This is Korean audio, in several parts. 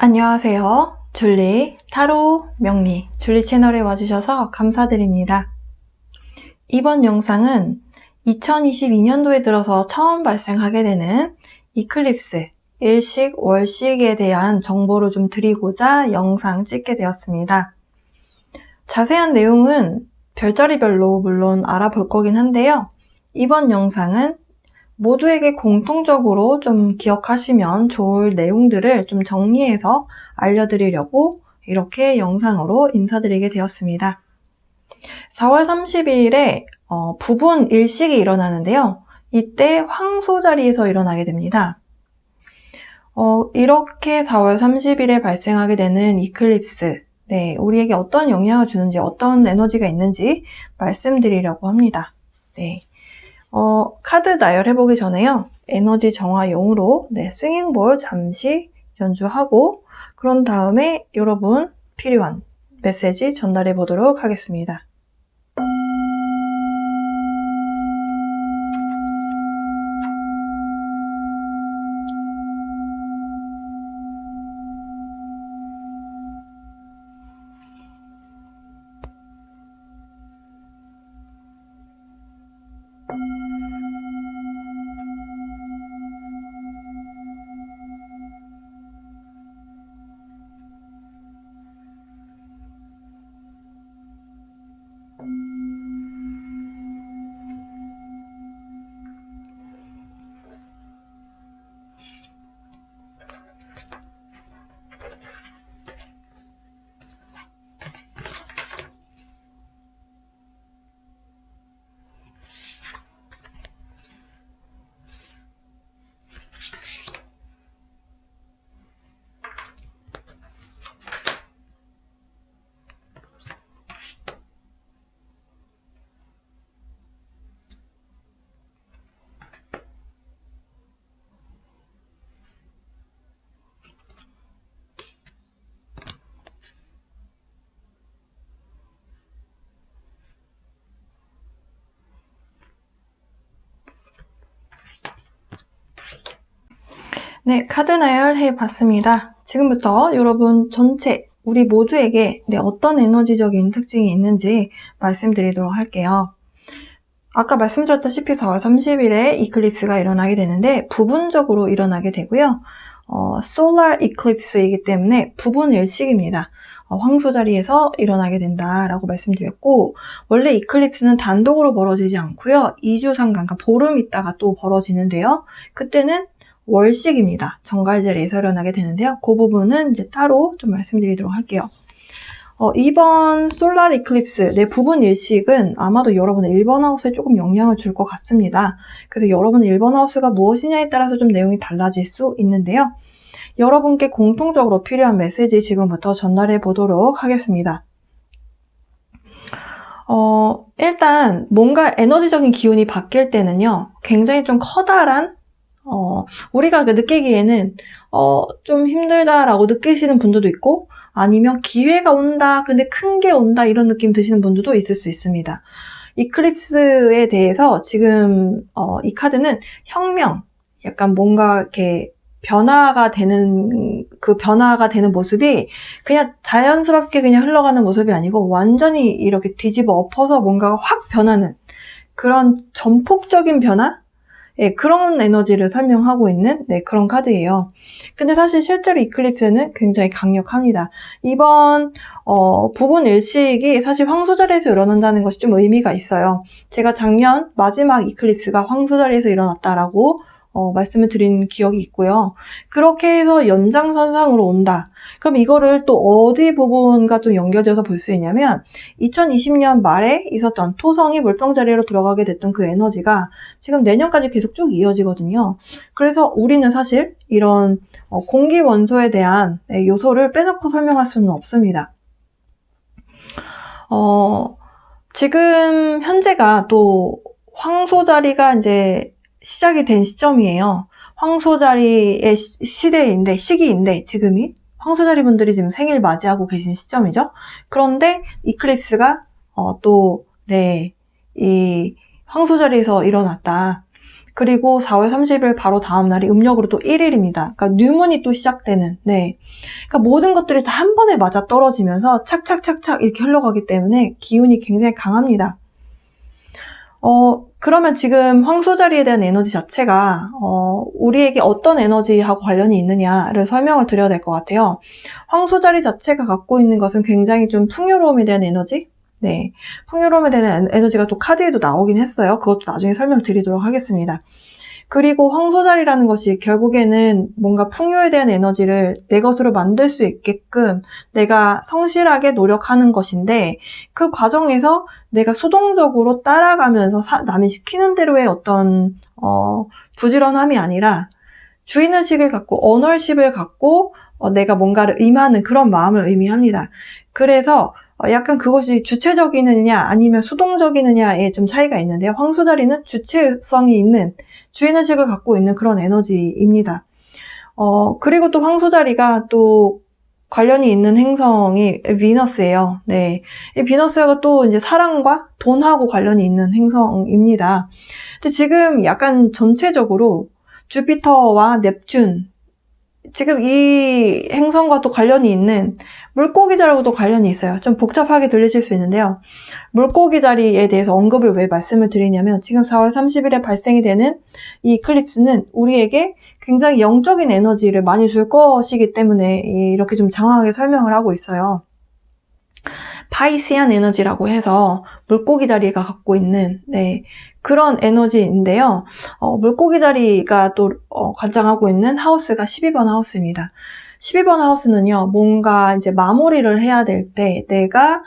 안녕하세요. 줄리, 타로, 명리, 줄리 채널에 와주셔서 감사드립니다. 이번 영상은 2022년도에 들어서 처음 발생하게 되는 이클립스, 일식, 월식에 대한 정보를 좀 드리고자 영상 찍게 되었습니다. 자세한 내용은 별자리별로 물론 알아볼 거긴 한데요. 이번 영상은 모두에게 공통적으로 좀 기억하시면 좋을 내용들을 좀 정리해서 알려드리려고 이렇게 영상으로 인사드리게 되었습니다. 4월 30일에 부분 일식이 일어나는데요. 이때 황소 자리에서 일어나게 됩니다. 이렇게 4월 30일에 발생하게 되는 이클립스, 우리에게 어떤 영향을 주는지, 어떤 에너지가 있는지 말씀드리려고 합니다. 카드 나열해보기 전에요. 에너지 정화용으로 싱잉볼 잠시 연주하고 그런 다음에 여러분 필요한 메시지 전달해 보도록 하겠습니다. 카드 나열해 봤습니다. 지금부터 여러분 전체, 우리 모두에게 어떤 에너지적인 특징이 있는지 말씀드리도록 할게요. 아까 말씀드렸다시피 4월 30일에 이클립스가 일어나게 되는데 부분적으로 일어나게 되고요. 솔라 이클립스이기 때문에 부분 일식입니다. 황소 자리에서 일어나게 된다라고 말씀드렸고, 원래 이클립스는 단독으로 벌어지지 않고요. 2주 상간, 그러니까 보름 있다가 또 벌어지는데요. 그때는 월식입니다. 정갈 자리에서 일어나게 되는데요. 그 부분은 이제 따로 좀 말씀드리도록 할게요. 이번 솔라 이클립스, 부분 일식은 아마도 여러분의 1번 하우스에 조금 영향을 줄 것 같습니다. 그래서 여러분의 1번 하우스가 무엇이냐에 따라서 좀 내용이 달라질 수 있는데요. 여러분께 공통적으로 필요한 메시지 지금부터 전달해 보도록 하겠습니다. 일단 뭔가 에너지적인 기운이 바뀔 때는요, 굉장히 좀 커다란 우리가 느끼기에는 좀 힘들다라고 느끼시는 분들도 있고, 아니면 기회가 온다, 근데 큰 게 온다, 이런 느낌 드시는 분들도 있을 수 있습니다. 이클립스에 대해서 지금 이 카드는 혁명, 약간 뭔가 이렇게 변화가 되는 모습이 그냥 자연스럽게 그냥 흘러가는 모습이 아니고 완전히 이렇게 뒤집어 엎어서 뭔가가 확 변하는 그런 전폭적인 변화? 그런 에너지를 설명하고 있는 그런 카드예요. 근데 사실 실제로 이클립스는 굉장히 강력합니다. 이번 부분 일식이 사실 황소 자리에서 일어난다는 것이 좀 의미가 있어요. 제가 작년 마지막 이클립스가 황소 자리에서 일어났다라고 말씀을 드린 기억이 있고요. 그렇게 해서 연장선상으로 온다. 그럼 이거를 또 어디 부분과 좀 연결돼서 볼 수 있냐면 2020년 말에 있었던 토성이 물병 자리로 들어가게 됐던 그 에너지가 지금 내년까지 계속 쭉 이어지거든요. 그래서 우리는 사실 이런 공기 원소에 대한 요소를 빼놓고 설명할 수는 없습니다. 지금 현재가 또 황소 자리가 이제 시작이 된 시점이에요. 황소 자리의 시기인데 지금이 황소자리 분들이 지금 생일 맞이하고 계신 시점이죠. 그런데 이클립스가 이 황소자리에서 일어났다. 그리고 4월 30일 바로 다음 날이 음력으로 또 1일입니다. 그러니까 뉴문이 또 시작되는, 네. 그러니까 모든 것들이 다 한 번에 맞아 떨어지면서 착착착착 이렇게 흘러가기 때문에 기운이 굉장히 강합니다. 그러면 지금 황소자리에 대한 에너지 자체가, 우리에게 어떤 에너지하고 관련이 있느냐를 설명을 드려야 될 것 같아요. 황소자리 자체가 갖고 있는 것은 굉장히 좀 풍요로움에 대한 에너지? 네. 풍요로움에 대한 에너지가 또 카드에도 나오긴 했어요. 그것도 나중에 설명드리도록 하겠습니다. 그리고 황소자리라는 것이 결국에는 뭔가 풍요에 대한 에너지를 내 것으로 만들 수 있게끔 내가 성실하게 노력하는 것인데 그 과정에서 내가 수동적으로 따라가면서 남이 시키는 대로의 어떤 부지런함이 아니라 주인의식을 갖고 오너십을 갖고 내가 뭔가를 임하는 그런 마음을 의미합니다. 그래서 약간 그것이 주체적이느냐 아니면 수동적이느냐에 좀 차이가 있는데요. 황소자리는 주체성이 있는 주인의식을 갖고 있는 그런 에너지입니다. 그리고 또 황소자리가 또 관련이 있는 행성이 비너스예요. 네. 이 비너스가 또 이제 사랑과 돈하고 관련이 있는 행성입니다. 근데 지금 약간 전체적으로 주피터와 넵튠, 지금 이 행성과 또 관련이 있는 물고기 자리하고도 관련이 있어요. 좀 복잡하게 들리실 수 있는데요. 물고기 자리에 대해서 언급을 왜 말씀을 드리냐면 지금 4월 30일에 발생이 되는 이 이클립스는 우리에게 굉장히 영적인 에너지를 많이 줄 것이기 때문에 이렇게 좀 장황하게 설명을 하고 있어요. 파이시안 에너지라고 해서 물고기 자리가 갖고 있는 그런 에너지인데요. 물고기 자리가 또 관장하고 있는 하우스가 12번 하우스입니다. 12번 하우스는요, 뭔가 이제 마무리를 해야 될 때 내가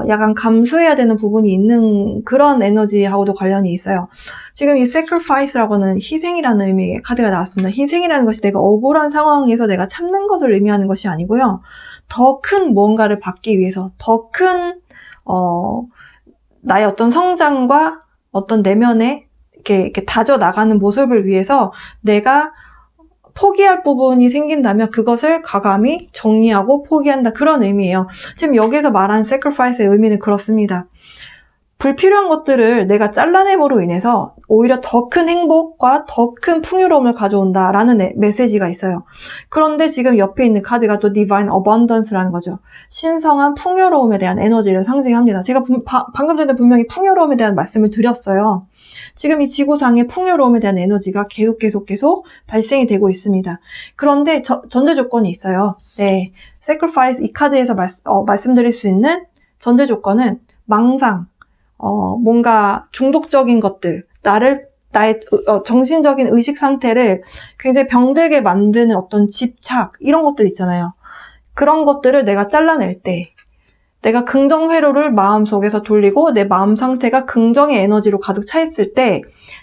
약간 감수해야 되는 부분이 있는 그런 에너지하고도 관련이 있어요. 지금 이 sacrifice라고는 희생이라는 의미의 카드가 나왔습니다. 희생이라는 것이 내가 억울한 상황에서 내가 참는 것을 의미하는 것이 아니고요. 더 큰 무언가를 받기 위해서 더 큰 나의 어떤 성장과 어떤 내면에 이렇게 다져 나가는 모습을 위해서 내가 포기할 부분이 생긴다면 그것을 과감히 정리하고 포기한다. 그런 의미예요. 지금 여기서 말하는 sacrifice의 의미는 그렇습니다. 불필요한 것들을 내가 잘라냄으로 인해서 오히려 더 큰 행복과 더 큰 풍요로움을 가져온다라는 메시지가 있어요. 그런데 지금 옆에 있는 카드가 또 Divine Abundance라는 거죠. 신성한 풍요로움에 대한 에너지를 상징합니다. 제가 방금 전에 분명히 풍요로움에 대한 말씀을 드렸어요. 지금 이 지구상의 풍요로움에 대한 에너지가 계속 발생이 되고 있습니다. 그런데 전제 조건이 있어요. 네, Sacrifice 이 카드에서 말씀드릴 수 있는 전제 조건은 망상, 뭔가 중독적인 것들, 나의 정신적인 의식 상태를 굉장히 병들게 만드는 어떤 집착, 이런 것들 있잖아요. 그런 것들을 내가 잘라낼 때, 내가 긍정 회로를 마음속에서 돌리고 내 마음 상태가 긍정의 에너지로 가득 차 있을 때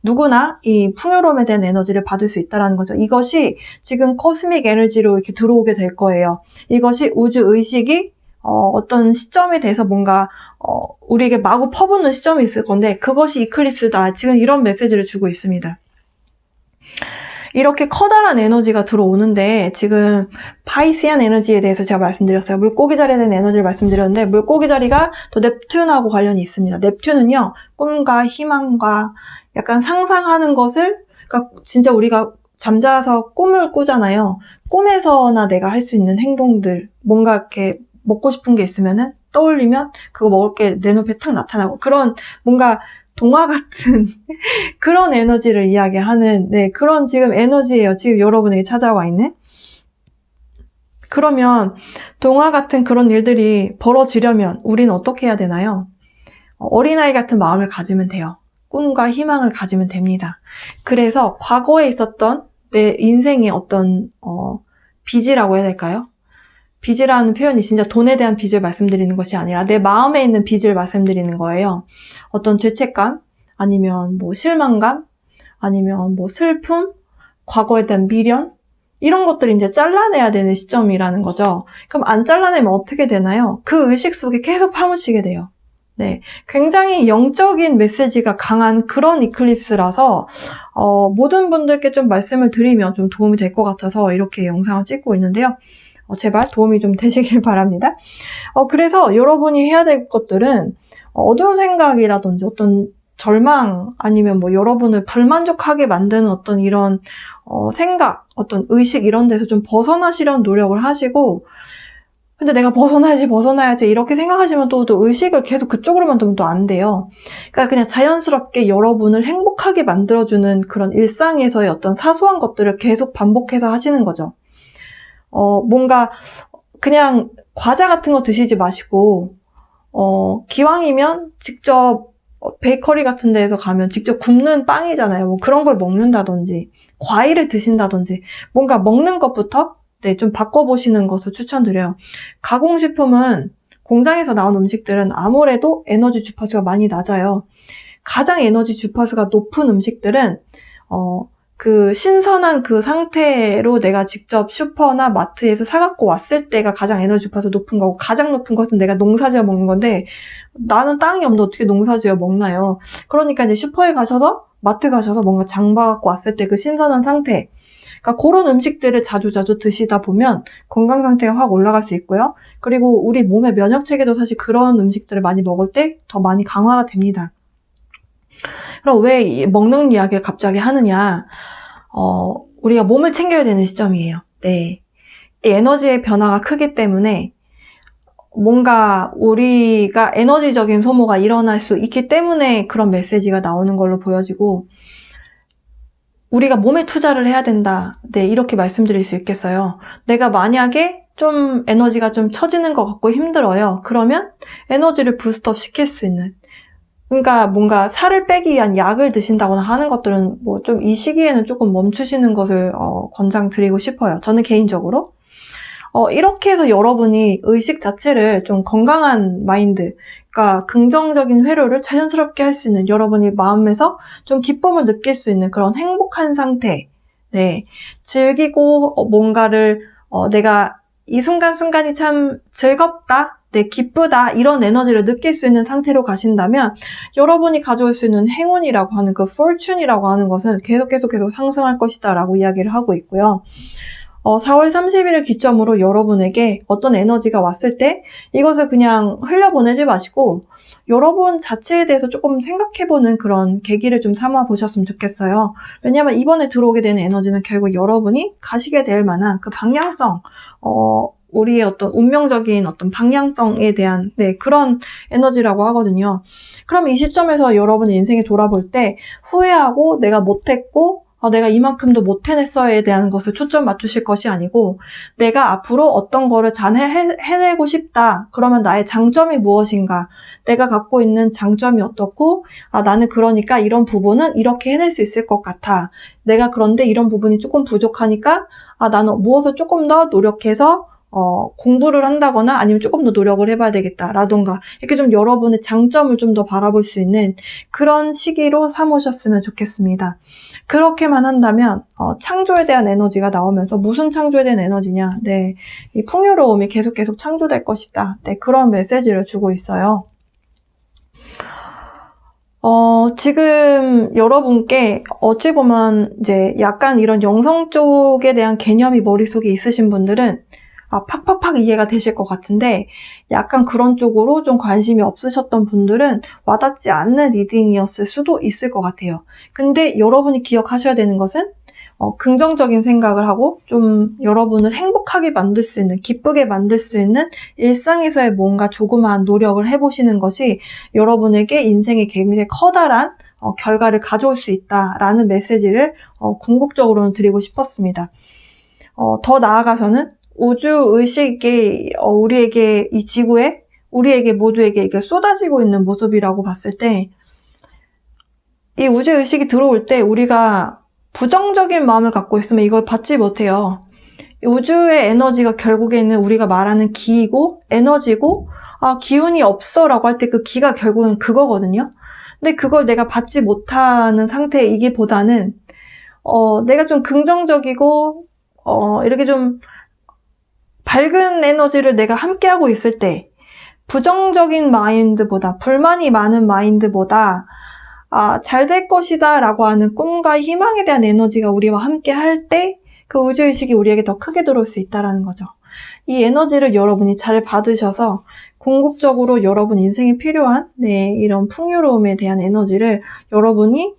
누구나 이 풍요로움에 대한 에너지를 받을 수 있다는 거죠. 이것이 지금 코스믹 에너지로 이렇게 들어오게 될 거예요. 이것이 우주 의식이 어떤 시점에 대해서 뭔가 우리에게 마구 퍼붓는 시점이 있을 건데 그것이 이클립스다. 지금 이런 메시지를 주고 있습니다. 이렇게 커다란 에너지가 들어오는데 지금 파이시안 에너지에 대해서 제가 말씀드렸어요. 물고기 자리에 대한 에너지를 말씀드렸는데 물고기 자리가 또 넵튠하고 관련이 있습니다. 넵튠은요. 꿈과 희망과 약간 상상하는 것을 그러니까 진짜 우리가 잠자서 꿈을 꾸잖아요. 꿈에서나 내가 할 수 있는 행동들 뭔가 이렇게 먹고 싶은 게 있으면은 떠올리면 그거 먹을 게 내 눈앞에 탁 나타나고 그런 뭔가 동화 같은 그런 에너지를 이야기하는 그런 지금 에너지예요. 지금 여러분에게 찾아와 있는. 그러면 동화 같은 그런 일들이 벌어지려면 우리는 어떻게 해야 되나요? 어린아이 같은 마음을 가지면 돼요. 꿈과 희망을 가지면 됩니다. 그래서 과거에 있었던 내 인생의 어떤 빚이라고 해야 될까요? 빚이라는 표현이 진짜 돈에 대한 빚을 말씀드리는 것이 아니라 내 마음에 있는 빚을 말씀드리는 거예요. 어떤 죄책감, 아니면 뭐 실망감, 아니면 뭐 슬픔, 과거에 대한 미련, 이런 것들이 이제 잘라내야 되는 시점이라는 거죠. 그럼 안 잘라내면 어떻게 되나요? 그 의식 속에 계속 파묻히게 돼요. 네, 굉장히 영적인 메시지가 강한 그런 이클립스라서 모든 분들께 좀 말씀을 드리면 좀 도움이 될 것 같아서 이렇게 영상을 찍고 있는데요. 제발 도움이 좀 되시길 바랍니다. 그래서 여러분이 해야 될 것들은 어두운 생각이라든지 어떤 절망 아니면 뭐 여러분을 불만족하게 만드는 어떤 이런 생각, 어떤 의식 이런 데서 좀 벗어나시려는 노력을 하시고, 근데 내가 벗어나야지 이렇게 생각하시면 또 의식을 계속 그쪽으로만 두면 또 안 돼요. 그러니까 그냥 자연스럽게 여러분을 행복하게 만들어주는 그런 일상에서의 어떤 사소한 것들을 계속 반복해서 하시는 거죠. 뭔가 그냥 과자 같은 거 드시지 마시고, 기왕이면 직접 베이커리 같은 데에서 가면 직접 굽는 빵이잖아요. 뭐 그런 걸 먹는다든지, 과일을 드신다든지, 뭔가 먹는 것부터 좀 바꿔보시는 것을 추천드려요. 가공식품은 공장에서 나온 음식들은 아무래도 에너지 주파수가 많이 낮아요. 가장 에너지 주파수가 높은 음식들은 그 신선한 그 상태로 내가 직접 슈퍼나 마트에서 사갖고 왔을 때가 가장 에너지 주파수 높은 거고, 가장 높은 것은 내가 농사지어 먹는 건데, 나는 땅이 없는데 어떻게 농사지어 먹나요? 그러니까 이제 슈퍼에 가셔서, 마트 가셔서 뭔가 장 봐갖고 왔을 때 그 신선한 상태, 그러니까 그런 음식들을 자주자주 드시다 보면 건강 상태가 확 올라갈 수 있고요. 그리고 우리 몸의 면역 체계도 사실 그런 음식들을 많이 먹을 때 더 많이 강화가 됩니다. 그럼 왜 먹는 이야기를 갑자기 하느냐? 우리가 몸을 챙겨야 되는 시점이에요. 네. 에너지의 변화가 크기 때문에 뭔가 우리가 에너지적인 소모가 일어날 수 있기 때문에 그런 메시지가 나오는 걸로 보여지고, 우리가 몸에 투자를 해야 된다. 네, 이렇게 말씀드릴 수 있겠어요. 내가 만약에 좀 에너지가 좀 처지는 것 같고 힘들어요. 그러면 에너지를 부스트업 시킬 수 있는, 그러니까 뭔가 살을 빼기 위한 약을 드신다거나 하는 것들은 뭐 좀 이 시기에는 조금 멈추시는 것을 권장드리고 싶어요. 저는 개인적으로. 이렇게 해서 여러분이 의식 자체를 좀 건강한 마인드, 그러니까 긍정적인 회로를 자연스럽게 할 수 있는, 여러분이 마음에서 좀 기쁨을 느낄 수 있는 그런 행복한 상태, 네, 즐기고 뭔가를 내가 이 순간순간이 참 즐겁다, 네, 기쁘다, 이런 에너지를 느낄 수 있는 상태로 가신다면 여러분이 가져올 수 있는 행운이라고 하는 그 fortune이라고 하는 것은 계속 상승할 것이다 라고 이야기를 하고 있고요. 4월 30일을 기점으로 여러분에게 어떤 에너지가 왔을 때 이것을 그냥 흘려보내지 마시고 여러분 자체에 대해서 조금 생각해보는 그런 계기를 좀 삼아 보셨으면 좋겠어요. 왜냐하면 이번에 들어오게 되는 에너지는 결국 여러분이 가시게 될 만한 그 방향성, 우리의 어떤 운명적인 어떤 방향성에 대한 그런 에너지라고 하거든요. 그럼 이 시점에서 여러분의 인생에 돌아볼 때 후회하고 내가 못했고 내가 이만큼도 못 해냈어에 대한 것을 초점 맞추실 것이 아니고, 내가 앞으로 어떤 거를 잘 해내고 싶다. 그러면 나의 장점이 무엇인가? 내가 갖고 있는 장점이 어떻고, 나는 그러니까 이런 부분은 이렇게 해낼 수 있을 것 같아. 내가 그런데 이런 부분이 조금 부족하니까, 나는 무엇을 조금 더 노력해서 공부를 한다거나 아니면 조금 더 노력을 해봐야 되겠다 라던가, 이렇게 좀 여러분의 장점을 좀 더 바라볼 수 있는 그런 시기로 삼으셨으면 좋겠습니다. 그렇게만 한다면 창조에 대한 에너지가 나오면서, 무슨 창조에 대한 에너지냐, 네, 이 풍요로움이 계속 창조될 것이다, 네, 그런 메시지를 주고 있어요. 지금 여러분께 어찌 보면 이제 약간 이런 영성 쪽에 대한 개념이 머릿속에 있으신 분들은 팍팍팍 이해가 되실 것 같은데, 약간 그런 쪽으로 좀 관심이 없으셨던 분들은 와닿지 않는 리딩이었을 수도 있을 것 같아요. 근데 여러분이 기억하셔야 되는 것은 긍정적인 생각을 하고 좀 여러분을 행복하게 만들 수 있는, 기쁘게 만들 수 있는 일상에서의 뭔가 조그마한 노력을 해보시는 것이 여러분에게 인생에 굉장히 커다란 결과를 가져올 수 있다라는 메시지를 궁극적으로는 드리고 싶었습니다. 더 나아가서는 우주의식이 우리에게, 이 지구에, 우리에게 모두에게 이게 쏟아지고 있는 모습이라고 봤을 때, 이 우주의식이 들어올 때 우리가 부정적인 마음을 갖고 있으면 이걸 받지 못해요. 우주의 에너지가 결국에는 우리가 말하는 기이고 에너지고, 기운이 없어 라고 할 때 그 기가 결국은 그거거든요. 근데 그걸 내가 받지 못하는 상태이기보다는 내가 좀 긍정적이고 이렇게 좀 밝은 에너지를 내가 함께하고 있을 때, 부정적인 마인드보다, 불만이 많은 마인드보다 잘 될 것이다 라고 하는 꿈과 희망에 대한 에너지가 우리와 함께 할 때 그 우주의식이 우리에게 더 크게 들어올 수 있다는 거죠. 이 에너지를 여러분이 잘 받으셔서 궁극적으로 여러분 인생에 필요한 이런 풍요로움에 대한 에너지를 여러분이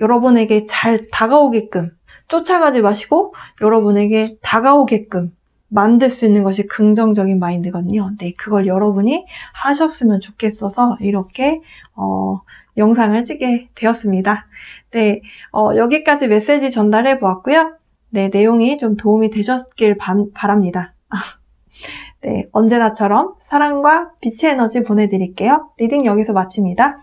여러분에게 잘 다가오게끔 쫓아가지 마시고 여러분에게 다가오게끔 만들 수 있는 것이 긍정적인 마인드거든요. 네, 그걸 여러분이 하셨으면 좋겠어서 이렇게 영상을 찍게 되었습니다. 네, 여기까지 메시지 전달해 보았고요. 네, 내용이 좀 도움이 되셨길 바랍니다. 네, 언제나처럼 사랑과 빛의 에너지 보내드릴게요. 리딩 여기서 마칩니다.